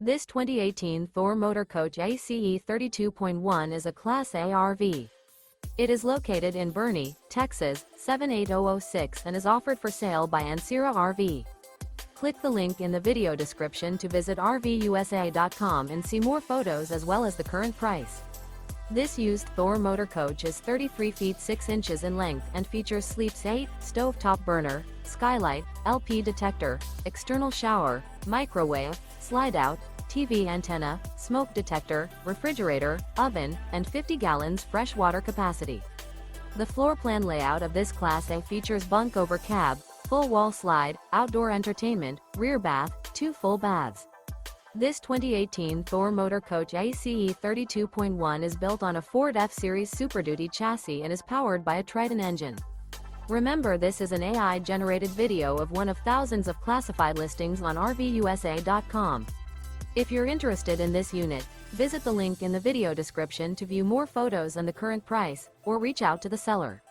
This 2018 Thor Motor Coach A.C.E. 32.1 is a Class A RV. It is located in Boerne, Texas, 78006 and is offered for sale by Ancira RV. Click the link in the video description to visit RVUSA.com and see more photos as well as the current price. This used Thor Motor Coach is 33 feet 6 inches in length and features sleeps 8, stovetop burner, skylight, LP detector, external shower, microwave, slide-out, TV antenna, smoke detector, refrigerator, oven, and 50 gallons fresh water capacity. The floor plan layout of this Class A features bunk over cab, full wall slide, outdoor entertainment, rear bath, 2 full baths. This 2018 Thor Motor Coach A.C.E. 32.1 is built on a Ford F-Series Super Duty chassis and is powered by a Triton engine. Remember, this is an AI-generated video of one of thousands of classified listings on RVUSA.com. If you're interested in this unit, visit the link in the video description to view more photos and the current price, or reach out to the seller.